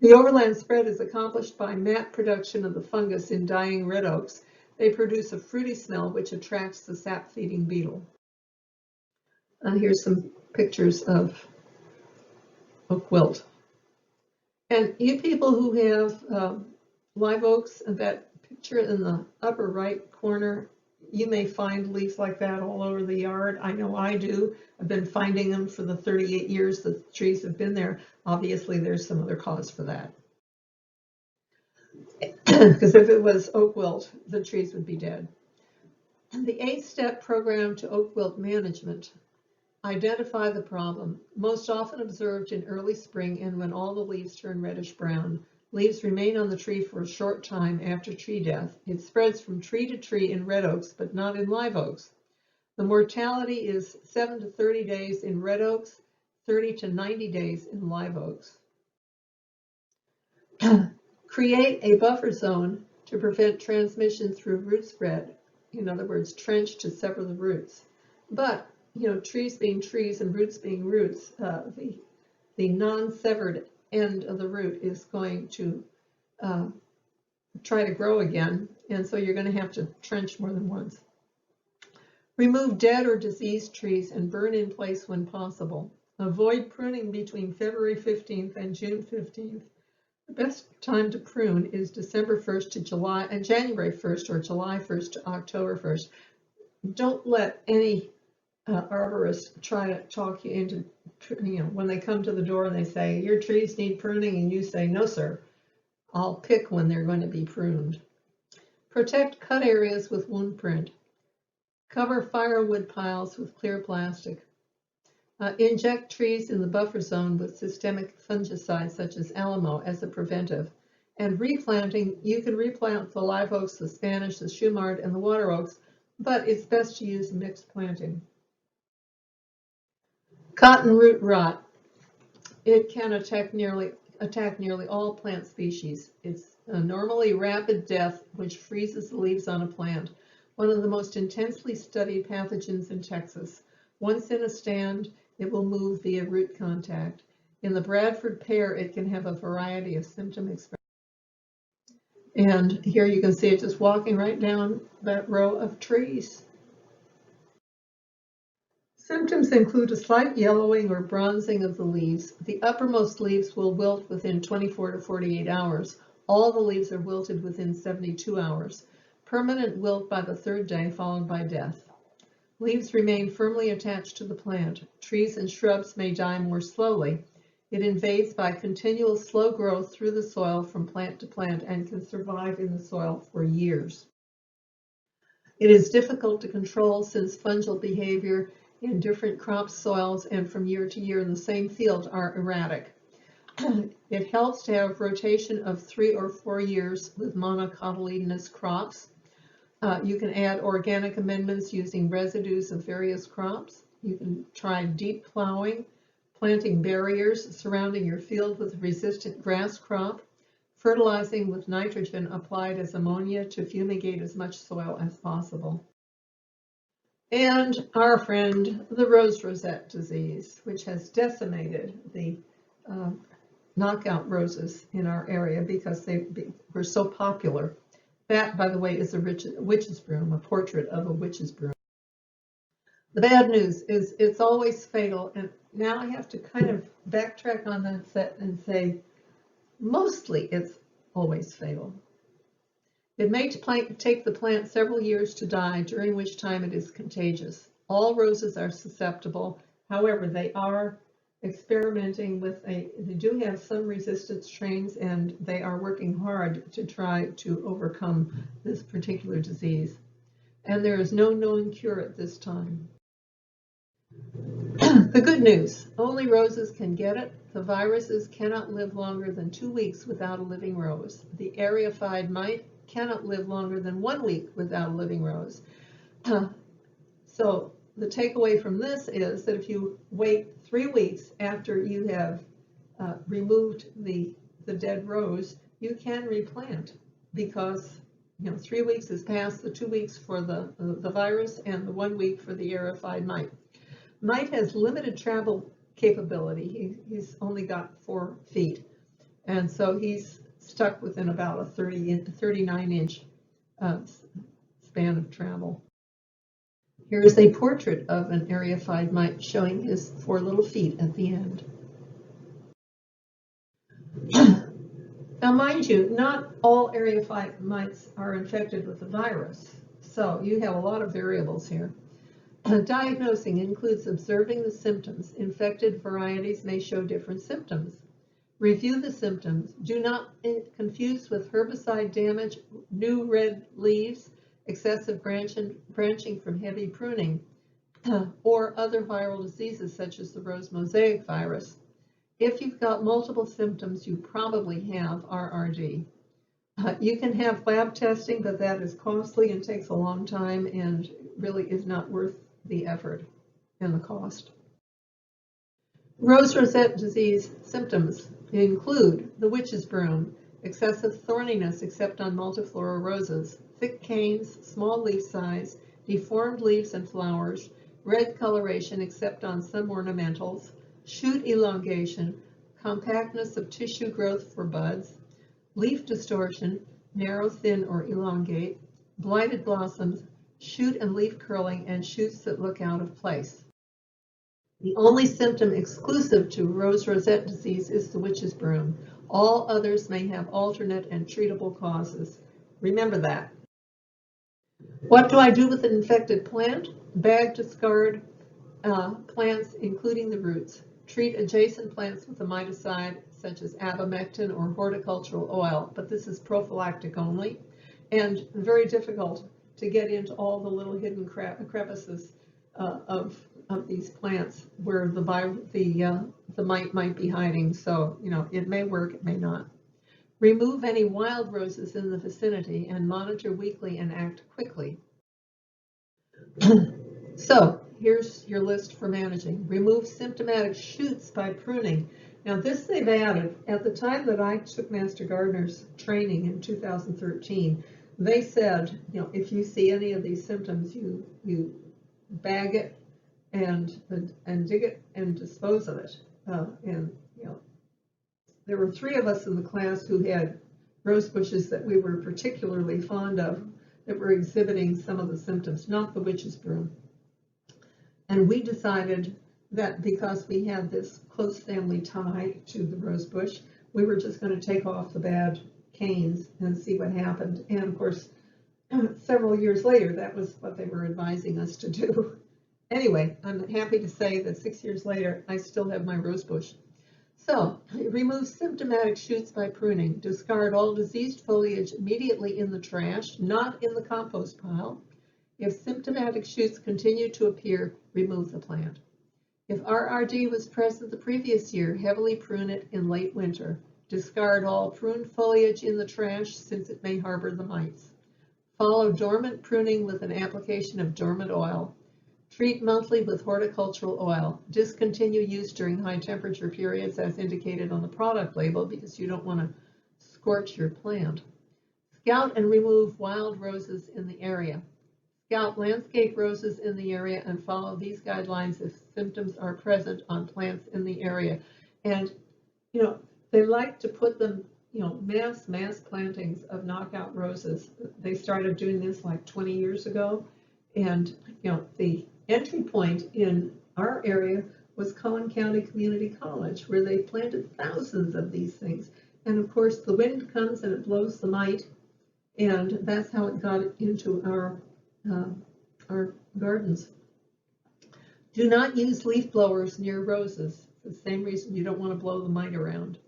[SPEAKER 2] The overland spread is accomplished by mat production of the fungus in dying red oaks. They produce a fruity smell which attracts the sap-feeding beetle. Here's some pictures of oak wilt. And you people who have live oaks, that picture in the upper right corner, you may find leaves like that all over the yard. I know I do. I've been finding them for the 38 years the trees have been there. Obviously, there's some other cause for that. Because if it was oak wilt, the trees would be dead. And the 8-step program to oak wilt management. Identify the problem, most often observed in early spring and when all the leaves turn reddish brown. Leaves remain on the tree for a short time after tree death. It spreads from tree to tree in red oaks, but not in live oaks. The mortality is 7 to 30 days in red oaks, 30 to 90 days in live oaks. Create a buffer zone to prevent transmission through root spread. In other words, trench to sever the roots. But, you know, trees being trees and roots being roots, the non-severed end of the root is going to try to grow again, and so you're going to have to trench more than once. Remove dead or diseased trees and burn in place when possible. Avoid pruning between February 15th and June 15th. The best time to prune is December 1st to July, and January 1st or July 1st to October 1st. Don't let any arborist try to talk you into, you know, when they come to the door and they say, your trees need pruning, and you say, no, sir, I'll pick when they're going to be pruned. Protect cut areas with wound print. Cover firewood piles with clear plastic. Inject trees in the buffer zone with systemic fungicides such as Alamo as a preventive. And replanting, you can replant the live oaks, the Spanish, the Shumard, and the water oaks, but it's best to use mixed planting. Cotton root rot. It can attack nearly all plant species. It's a normally rapid death which freezes the leaves on a plant. One of the most intensely studied pathogens in Texas. Once in a stand, it will move via root contact. In the Bradford pear, it can have a variety of symptom expressions. And here you can see it just walking right down that row of trees. Symptoms include a slight yellowing or bronzing of the leaves. The uppermost leaves will wilt within 24 to 48 hours. All the leaves are wilted within 72 hours. Permanent wilt by the third day, followed by death. Leaves remain firmly attached to the plant. Trees and shrubs may die more slowly. It invades by continual slow growth through the soil from plant to plant and can survive in the soil for years. It is difficult to control since fungal behavior in different crop soils and from year to year in the same field are erratic. It helps to have rotation of 3 or 4 years with monocotyledonous crops. You can add organic amendments using residues of various crops. You can try deep plowing, planting barriers surrounding your field with a resistant grass crop, fertilizing with nitrogen applied as ammonia to fumigate as much soil as possible. And our friend, the rose rosette disease, which has decimated the knockout roses in our area because they were so popular. That, by the way, is a witch's broom, a portrait of a witch's broom. The bad news is it's always fatal, and now I have to kind of backtrack on that set and say, mostly it's always fatal. It may take the plant several years to die, during which time it is contagious. All roses are susceptible. However, they are experimenting with they do have some resistance strains, and they are working hard to try to overcome this particular disease. And there is no known cure at this time. The good news, only roses can get it. The viruses cannot live longer than 2 weeks without a living rose. The Aphid mite cannot live longer than 1 week without a living rose. So the takeaway from this is that if you wait 3 weeks after you have removed the dead rose, you can replant because 3 weeks has passed, the 2 weeks for the virus and the 1 week for the Aphid mite. Mite has limited travel capability. He's only got 4 feet, and so he's stuck within about a 39-inch span of travel. Here is a portrait of an Aphid mite showing his 4 little feet at the end. Now, mind you, not all Aphid mites are infected with the virus, so you have a lot of variables here. Diagnosing includes observing the symptoms. Infected varieties may show different symptoms. Review the symptoms. Do not confuse with herbicide damage, new red leaves, excessive branching from heavy pruning, or other viral diseases such as the rose mosaic virus. If you've got multiple symptoms, you probably have RRD. You can have lab testing, but that is costly and takes a long time and really is not worth the effort and the cost. Rose rosette disease symptoms include the witch's broom, excessive thorniness except on multiflora roses, thick canes, small leaf size, deformed leaves and flowers, red coloration except on some ornamentals, shoot elongation, compactness of tissue growth for buds, leaf distortion, narrow, thin, or elongate, blighted blossoms, shoot and leaf curling, and shoots that look out of place. The only symptom exclusive to rose rosette disease is the witch's broom. All others may have alternate and treatable causes. Remember that. What do I do with an infected plant? Bag, discard plants, including the roots. Treat adjacent plants with a miticide, such as abamectin or horticultural oil, but this is prophylactic only, and very difficult to get into all the little hidden crevices of these plants where the mite might be hiding. So, it may work, it may not. Remove any wild roses in the vicinity and monitor weekly and act quickly. So, here's your list for managing. Remove symptomatic shoots by pruning. Now, this they've added. At the time that I took Master Gardener's training in 2013, they said, if you see any of these symptoms, you bag it and dig it and dispose of it. There were 3 of us in the class who had rose bushes that we were particularly fond of that were exhibiting some of the symptoms, not the witch's broom. And we decided that because we had this close family tie to the rose bush, we were just going to take off the bad canes and see what happened. And of course, several years later, that was what they were advising us to do. Anyway, I'm happy to say that 6 years later, I still have my rose bush. So, remove symptomatic shoots by pruning. Discard all diseased foliage immediately in the trash, not in the compost pile. If symptomatic shoots continue to appear, remove the plant. If RRD was present the previous year, heavily prune it in late winter. Discard all pruned foliage in the trash since it may harbor the mites. Follow dormant pruning with an application of dormant oil. Treat monthly with horticultural oil. Discontinue use during high temperature periods as indicated on the product label because you don't want to scorch your plant. Scout and remove wild roses in the area. Scout landscape roses in the area and follow these guidelines if symptoms are present on plants in the area. And, they like to put them, mass plantings of knockout roses. They started doing this like 20 years ago. And, the entry point in our area was Collin County Community College, where they planted thousands of these things. And of course, the wind comes and it blows the mite, and that's how it got into our gardens. Do not use leaf blowers near roses. It's the same reason you don't want to blow the mite around.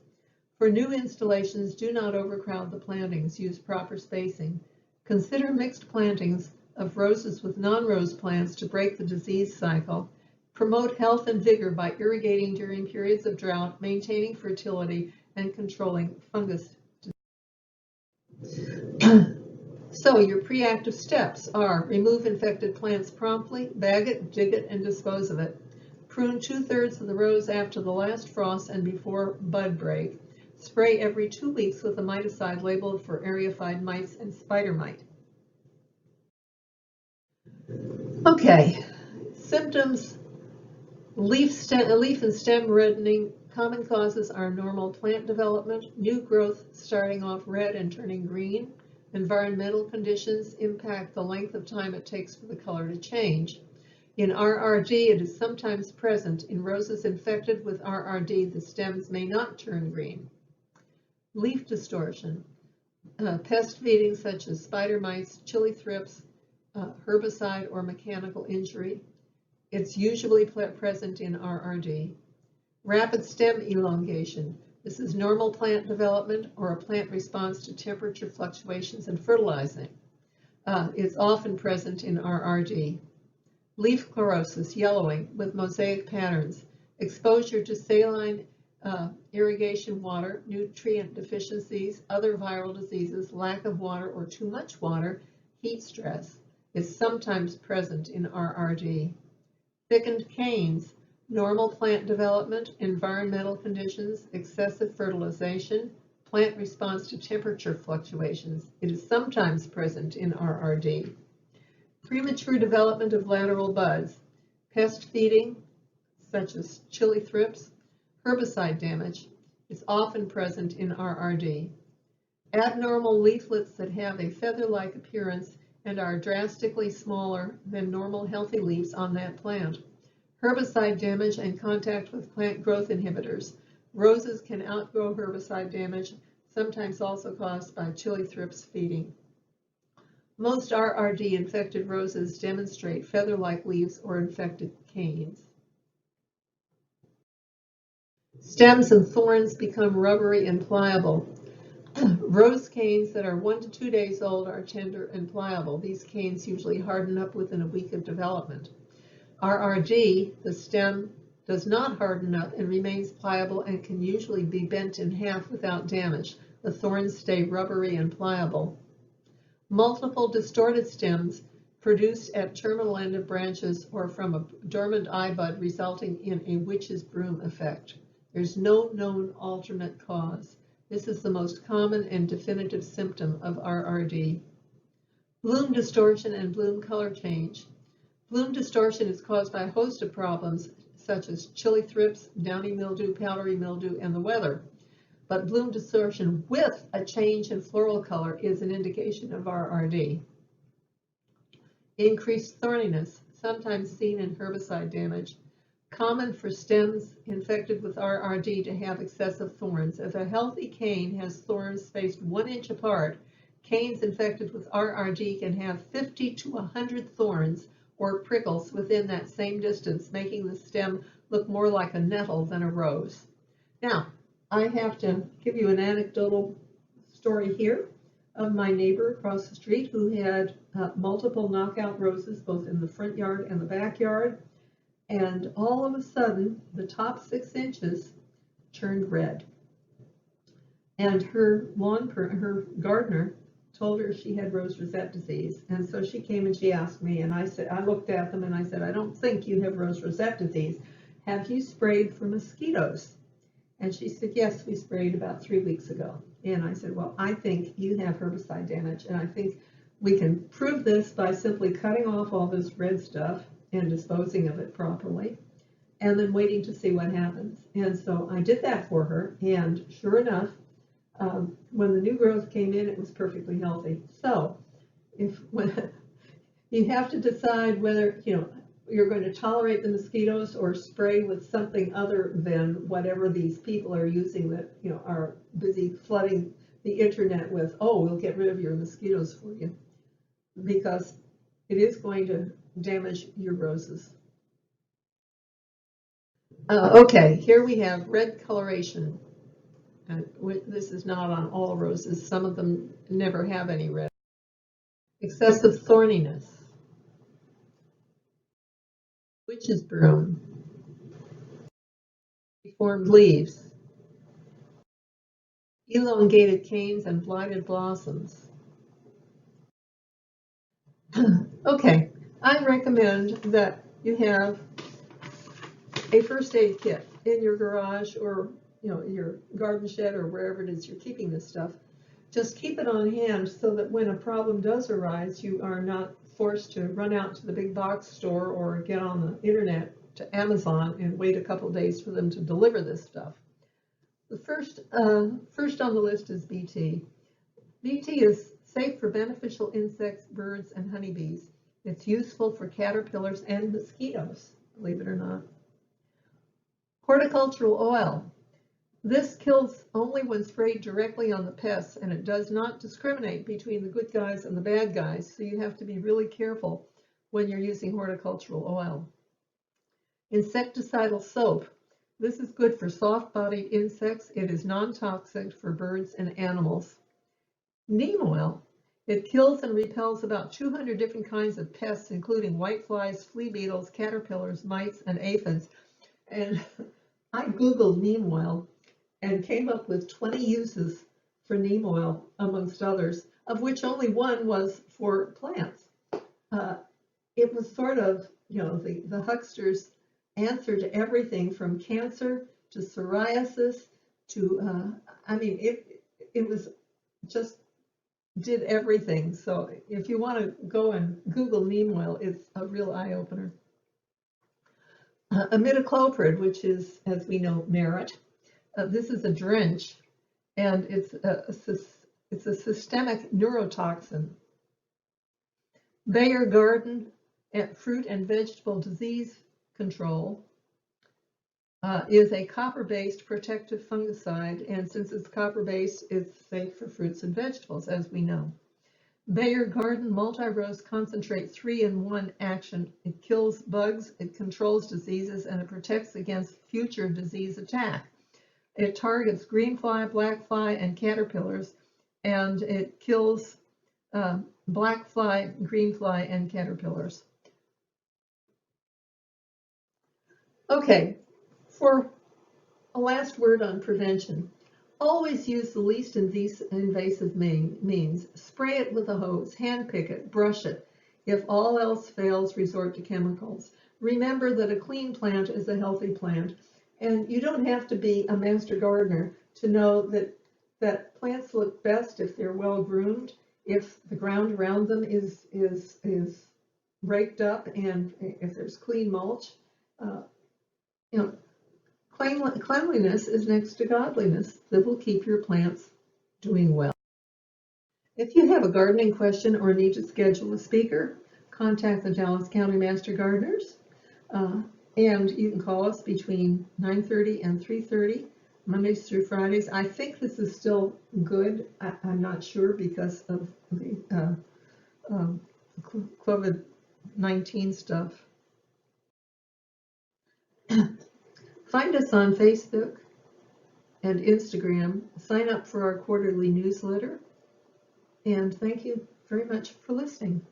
[SPEAKER 2] For new installations, do not overcrowd the plantings. Use proper spacing. Consider mixed plantings of roses with non-rose plants to break the disease cycle. Promote health and vigor by irrigating during periods of drought, maintaining fertility, and controlling fungus. So your pre-active steps are: remove infected plants promptly, bag it, dig it, and dispose of it. Prune 2/3 of the rows after the last frost and before bud break. Spray every 2 weeks with a miticide labeled for areophyte mites and spider mite. Okay, symptoms: leaf and stem reddening. Common causes are normal plant development, new growth starting off red and turning green. Environmental conditions impact the length of time it takes for the color to change. In RRD, it is sometimes present. In roses infected with RRD, the stems may not turn green. Leaf distortion. Pest feeding such as spider mites, chili thrips, herbicide, or mechanical injury. It's usually present in RRD. Rapid stem elongation. This is normal plant development or a plant response to temperature fluctuations and fertilizing. It's often present in RRD. Leaf chlorosis, yellowing with mosaic patterns. Exposure to saline irrigation water, nutrient deficiencies, other viral diseases, lack of water or too much water, heat stress is sometimes present in RRD. Thickened canes, normal plant development, environmental conditions, excessive fertilization, plant response to temperature fluctuations. It is sometimes present in RRD. Premature development of lateral buds, pest feeding, such as chili thrips, herbicide damage, is often present in RRD. Abnormal leaflets that have a feather-like appearance and are drastically smaller than normal healthy leaves on that plant. Herbicide damage and contact with plant growth inhibitors. Roses can outgrow herbicide damage, sometimes also caused by chili thrips feeding. Most RRD infected roses demonstrate feather-like leaves or infected canes. Stems and thorns become rubbery and pliable. Rose canes that are 1 to 2 days old are tender and pliable. These canes usually harden up within a week of development. RRD, the stem does not harden up and remains pliable and can usually be bent in half without damage. The thorns stay rubbery and pliable. Multiple distorted stems produced at terminal end of branches or from a dormant eye bud resulting in a witch's broom effect. There's no known alternate cause. This is the most common and definitive symptom of RRD. Bloom distortion and bloom color change. Bloom distortion is caused by a host of problems such as chili thrips, downy mildew, powdery mildew, and the weather. But bloom distortion with a change in floral color is an indication of RRD. Increased thorniness. sometimes seen in herbicide damage. Common for stems infected with RRD to have excessive thorns. If a healthy cane has thorns spaced 1 inch apart, canes infected with RRD can have 50 to 100 thorns or prickles within that same distance, making the stem look more like a nettle than a rose. Now, I have to give you an anecdotal story here of my neighbor across the street who had multiple knockout roses, both in the front yard and the backyard. And all of a sudden, the top 6 inches turned red. And her gardener told her she had rosette disease. And so she came and she asked me, and I looked at them and I said, I don't think you have rosette disease. Have you sprayed for mosquitoes? And she said, yes, we sprayed about 3 weeks ago. And I said, well, I think you have herbicide damage. And I think we can prove this by simply cutting off all this red stuff and disposing of it properly, and then waiting to see what happens. And so I did that for her, and sure enough, when the new growth came in, it was perfectly healthy. So when you have to decide whether you're going to tolerate the mosquitoes or spray with something other than whatever these people are using that are busy flooding the internet with, oh, we'll get rid of your mosquitoes for you, because it is going to damage your roses. Okay, here we have red coloration. This is not on all roses. Some of them never have any red. Excessive thorniness. Witch's broom. Deformed leaves. Elongated canes and blighted blossoms. Okay, I recommend that you have a first aid kit in your garage or your garden shed or wherever it is you're keeping this stuff. Just keep it on hand so that when a problem does arise, you are not forced to run out to the big box store or get on the internet to Amazon and wait a couple days for them to deliver this stuff. The first on the list is BT. BT is safe for beneficial insects, birds, and honeybees. It's useful for caterpillars and mosquitoes, believe it or not. Horticultural oil. This kills only when sprayed directly on the pests, and it does not discriminate between the good guys and the bad guys, so you have to be really careful when you're using horticultural oil. Insecticidal soap. This is good for soft-bodied insects. It is non-toxic for birds and animals. Neem oil. It kills and repels about 200 different kinds of pests, including whiteflies, flea beetles, caterpillars, mites, and aphids. And I Googled neem oil and came up with 20 uses for neem oil, amongst others, of which only one was for plants. It was sort of, the huckster's answer to everything from cancer to psoriasis to, it was just did everything. So if you want to go and Google neem oil, it's a real eye-opener. Imidacloprid, which is, as we know, merit. This is a drench, and it's a systemic neurotoxin. Bayer Garden fruit and vegetable disease control is a copper-based protective fungicide, and since it's copper-based, it's safe for fruits and vegetables, as we know. Bayer Garden Multi-Rose Concentrate 3-in-1 action. It kills bugs, it controls diseases, and it protects against future disease attack. It targets greenfly, blackfly, and caterpillars, and it kills blackfly, greenfly, and caterpillars. Okay, for a last word on prevention, always use the least invasive means. Spray it with a hose, hand pick it, brush it. If all else fails, resort to chemicals. Remember that a clean plant is a healthy plant, and you don't have to be a master gardener to know that plants look best if they're well groomed, if the ground around them is raked up, and if there's clean mulch. Cleanliness is next to godliness that will keep your plants doing well. If you have a gardening question or need to schedule a speaker, contact the Dallas County Master Gardeners. And you can call us between 9:30 and 3:30, Mondays through Fridays. I think this is still good. I'm not sure because of the COVID-19 stuff. Find us on Facebook and Instagram. Sign up for our quarterly newsletter. And thank you very much for listening.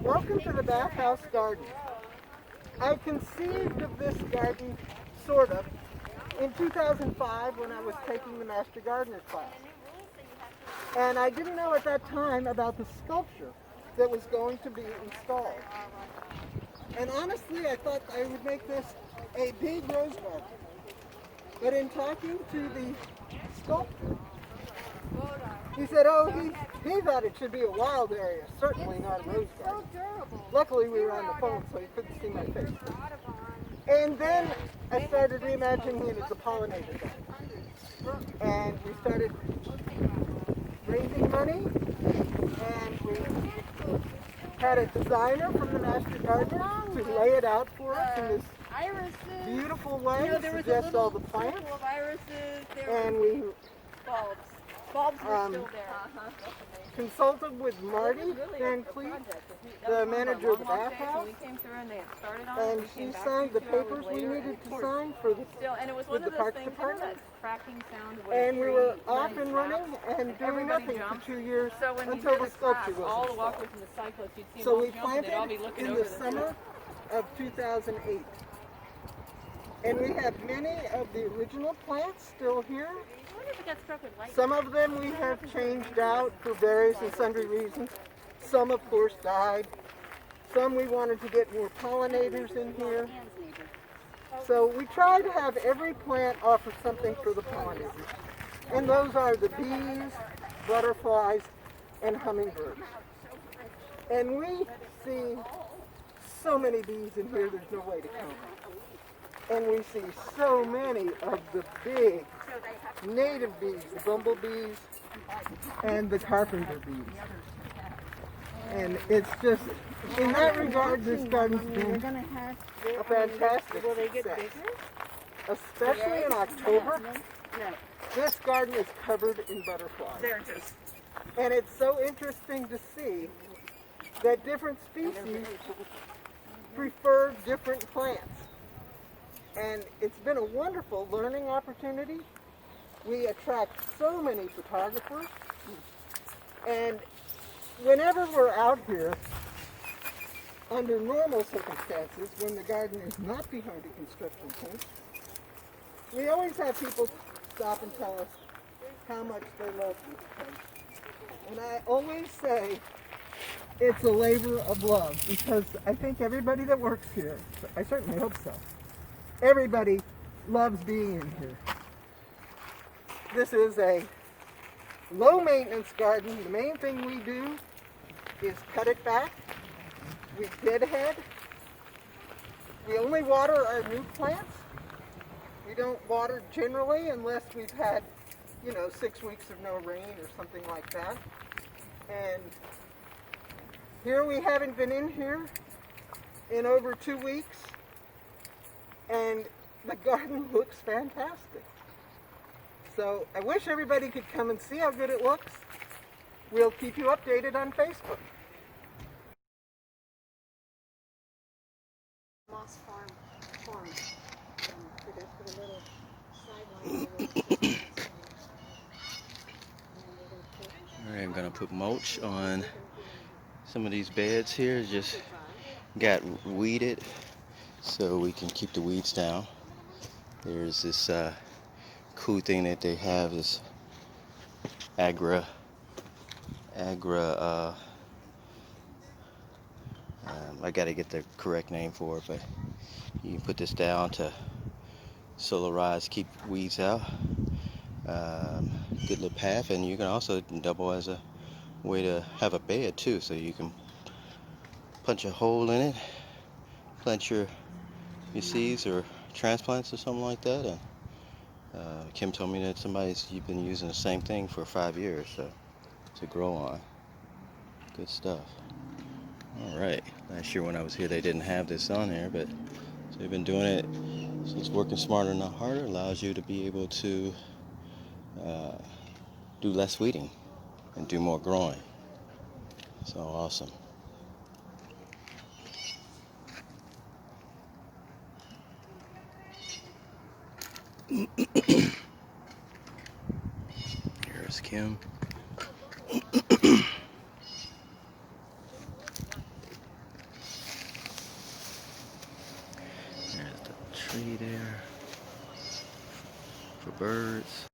[SPEAKER 3] Welcome to the bathhouse garden. I conceived of this garden, sort of, in 2005 when I was taking the Master Gardener class. And I didn't know at that time about the sculpture that was going to be installed. And honestly, I thought I would make this a big rose garden. But in talking to the sculptor, he said, oh, he thought it should be a wild area, certainly not a rose garden. Luckily, we were on the phone, so he couldn't see my face. And then I started reimagining it as a pollinator garden. And we started raising money, and we had a designer from the Master Gardener to lay it out for us in this beautiful way, suggest all the plants. And we
[SPEAKER 4] bulbs were still there.
[SPEAKER 3] Consulted with Marty Van Cleef, the manager of the bathhouse, and she signed the papers we needed to sign for the Parks Department. And we were off and running and doing nothing for 2 years until the sculpture was installed. So we planted in the summer of 2008. And we have many of the original plants still here.
[SPEAKER 4] I wonder if it got struck with lightning.
[SPEAKER 3] Some of them we have changed out for various and sundry reasons. Some, of course, died. Some we wanted to get more pollinators in here. So we try to have every plant offer something for the pollinators. And those are the bees, butterflies, and hummingbirds. And we see so many bees in here, there's no way to count them. And we see so many of the big native bees, the bumblebees and the carpenter bees. And it's just, in that regard, this garden's been a fantastic success. Especially in October, this garden is covered in butterflies. And it's so interesting to see that different species prefer different plants. And it's been a wonderful learning opportunity. We attract so many photographers. And whenever we're out here, under normal circumstances, when the garden is not behind a construction fence, we always have people stop and tell us how much they love this place. And I always say it's a labor of love, because I think everybody that works here, I certainly hope so, everybody loves being in here. This is a low maintenance garden. The main thing we do is cut it back. We deadhead. We only water our new plants. We don't water generally unless we've had, 6 weeks of no rain or something like that. And here we haven't been in here in over 2 weeks. And the garden looks fantastic. So I wish everybody could come and see how good it looks. We'll keep you updated on Facebook.
[SPEAKER 4] Moss farm. So they put a little sideline.
[SPEAKER 5] Alright, I'm gonna put mulch on some of these beds here. Just got weeded so we can keep the weeds down. There's this cool thing that they have, this agra I gotta get the correct name for it, but you can put this down to solarize, keep weeds out. Good little path, and you can also double as a way to have a bed too, so you can punch a hole in it, plant your seeds or transplants or something like that. And Kim told me that you've been using the same thing for 5 years, so to grow on. Good stuff. Alright, last year when I was here they didn't have this on there, but so they've been doing it. So it's working smarter, not harder. Allows you to be able to do less weeding and do more growing. So awesome. Here's Kim. There's the tree there for birds.